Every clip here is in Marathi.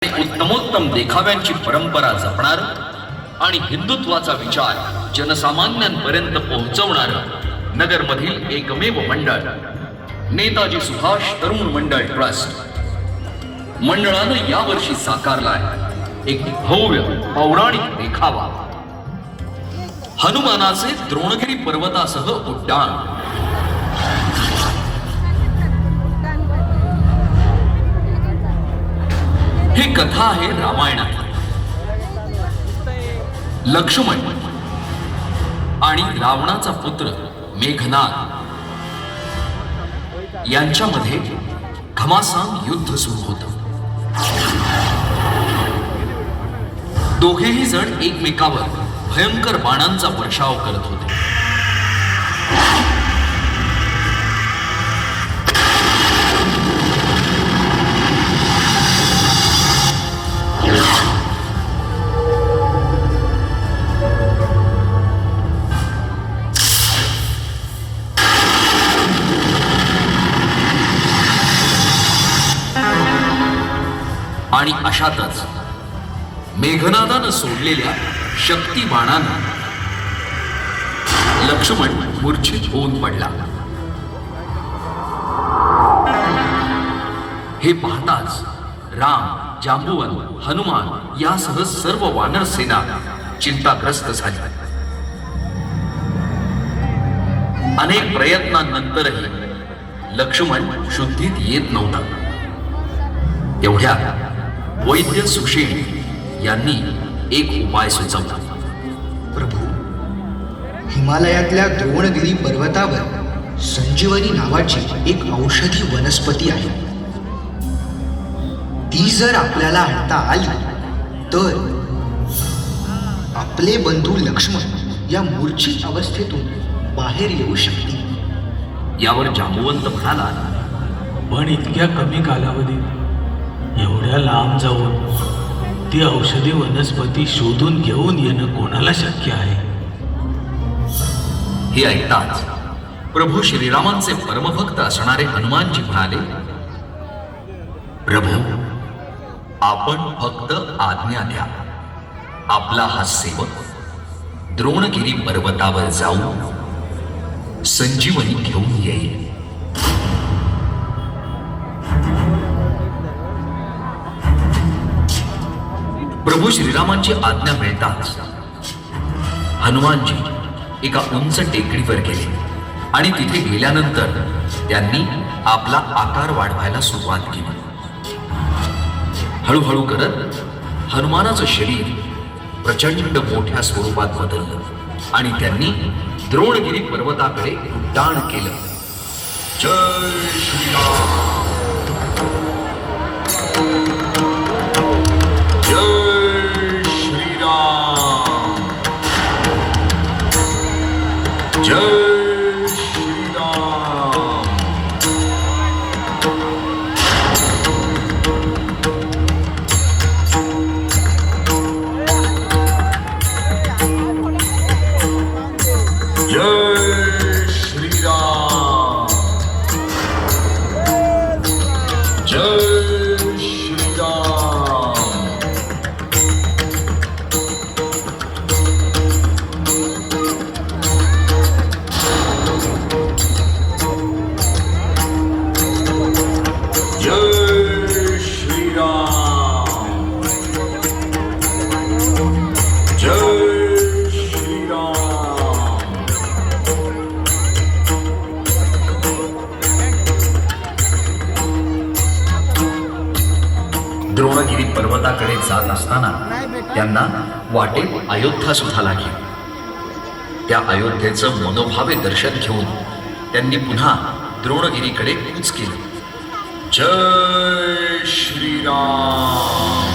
उत्तमोत्तम देखाव्यांची परंपरा जपणार आणि हिंदुत्वाचा विचार जनसामान्यांपर्यंत पोहोचवणार नगरमधील एकमेव मंडळ नेताजी सुभाष तरुण मंडळ ट्रस्ट मंडळानं यावर्षी साकारलाय एक भव्य पौराणिक देखावा हनुमानाचे द्रोणगिरी पर्वतासह उड्डाण। ही कथा आहे रामायणात लक्ष्मण आणि रावणाचा पुत्र मेघनाद यांच्यामध्ये घमासान युद्ध सुरू होतं। दोघेही जण एकमेकावर भयंकर बाणांचा वर्षाव करत होते। आणि अशातच मेघनादानं सोडलेल्या शक्ती बाणानं लक्ष्मण मूर्छित होऊन पडला। हे पाहताच राम, जांबुवन, हनुमान यासह सर्व वानर सेना चिंताग्रस्त झाली। अनेक प्रयत्नांनंतरही लक्ष्मण शुद्धीत येत नव्हता। तेवढ्यात वैद्य सुषेण यांनी एक उपाय सुचवला। प्रभू, हिमालयातल्या द्रोणगिरी पर्वतावर संजीवनी नावाची एक औषधी वनस्पती आहे। ती जर आपल्याला आणता आली तर आपले बंधू लक्ष्मण या मूर्छित अवस्थेतून बाहेर येऊ शकतील। यावर जांबुवंत म्हणाला, पण इतक्या कमी कालावधीत एवढ्या लांब जाऊन ती औषधी वनस्पती शोधून घेऊन येणं कोणाला शक्य आहे? हे ऐकताच प्रभू श्रीरामांचे परमभक्त असणारे हनुमानजी म्हणाले, प्रभू, आपण फक्त आज्ञा द्या। आपला हा सेवक द्रोणगिरी पर्वतावर जाऊन संजीवनी घेऊन येईल। प्रभू श्रीरामांची आज्ञा मिळताच हनुमानजी एका उंच टेकडीवर गेले आणि तिथे गेल्यानंतर त्यांनी आपला आकार वाढवायला सुरुवात केली। हळूहळू करत हनुमानाचं शरीर प्रचंड मोठ्या स्वरूपात बदललं आणि त्यांनी द्रोणगिरी पर्वताकडे उड्डाण केलं। जय श्रीराम, जय जय श्रीराम। जय श्रीराम, जय द्रोणगिरी पर्वताकडे जात असताना त्यांना वाटेत अयोध्या सुद्धा लागली। त्या अयोध्येचं मनोभावे दर्शन घेऊन त्यांनी पुन्हा द्रोणगिरीकडे कूच केलं। जय श्रीराम,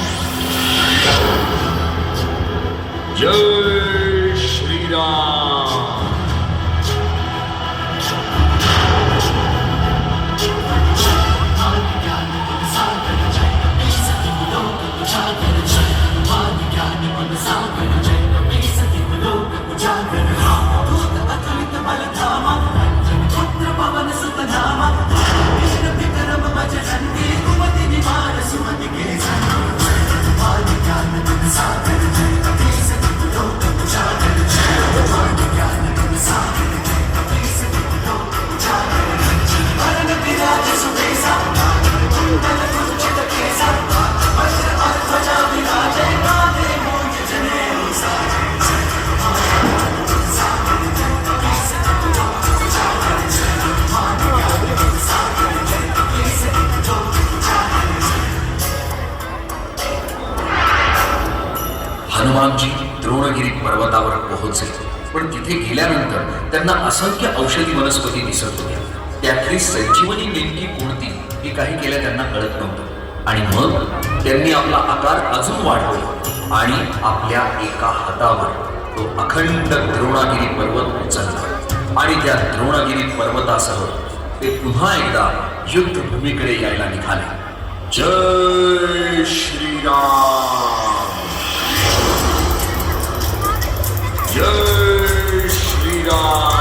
जय श्रीराम। पुत्र पवन सुत नामा, विष्णु विक्रम भजनंती, कुमति निवार सुमति के संग। हनुमानजी द्रोणगिरी पर्वतावर पोहोचले, पण तिथे गेल्यानंतर त्यांना असंख्य औषधी वनस्पती दिसत होत्या. त्यातली संजीवनी नेमकी कोणती हे काही केल्या त्यांना कळत नव्हतं. आणि मग त्यांनी आपला आकार अजून वाढवला आणि आपल्या एका हातावर तो अखंड द्रोणागिरी पर्वत उचलला आणि त्या द्रोणागिरी पर्वतासह ते पुन्हा एकदा युद्धभूमीकडे यायला निघाले. जय श्रीराम, जय श्रीराम.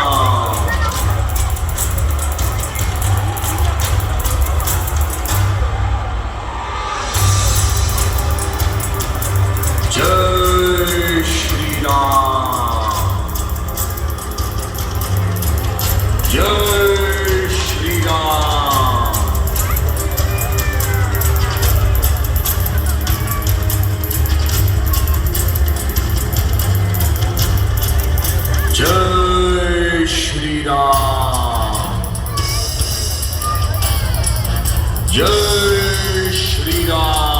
जय श्रीराम, जय श्रीराम. जय श्रीराम, जय श्रीराम.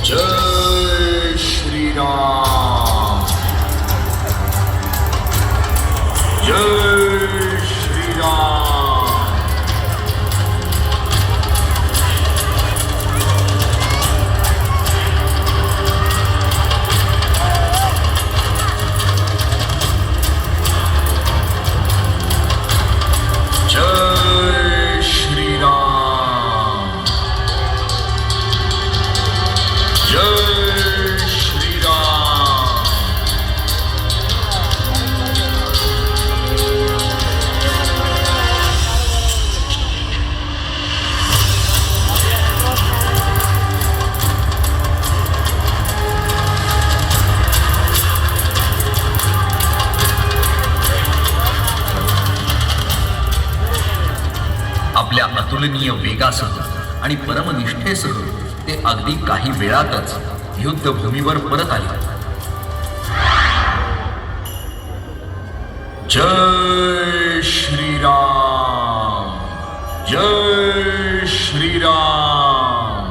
जय श्रीराम, जय श्रीराम. जय श्रीराम, जय श्रीराम. आपल्या अतुलनीय वेगासह आणि परमनिष्ठेसह ते अगदी काही वेळातच युद्धभूमीवर परत आले. जय श्रीराम, जय श्रीराम.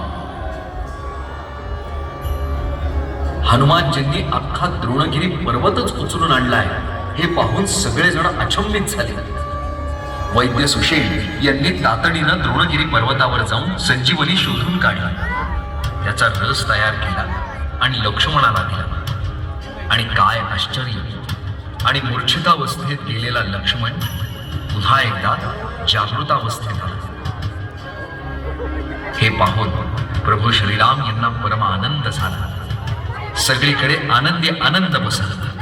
हनुमानजींनी अख्खा द्रोणगिरी पर्वतच उचलून आणलाय हे पाहून सगळेजण अचंबित झाले. वैद्य सुशेल यांनी तातडीनं द्रोणगिरी पर्वतावर जाऊन संजीवनी शोधून काढला, त्याचा रस तयार केला आणि लक्ष्मणाला दिला. आणि काय आश्चर्य, आणि मूर्छितावस्थेत गेलेला लक्ष्मण पुन्हा एकदा जागृतावस्थेत आला. हे पाहून प्रभू श्रीराम यांना परम आनंद झाला. सगळीकडे आनंदी आनंद पसरला.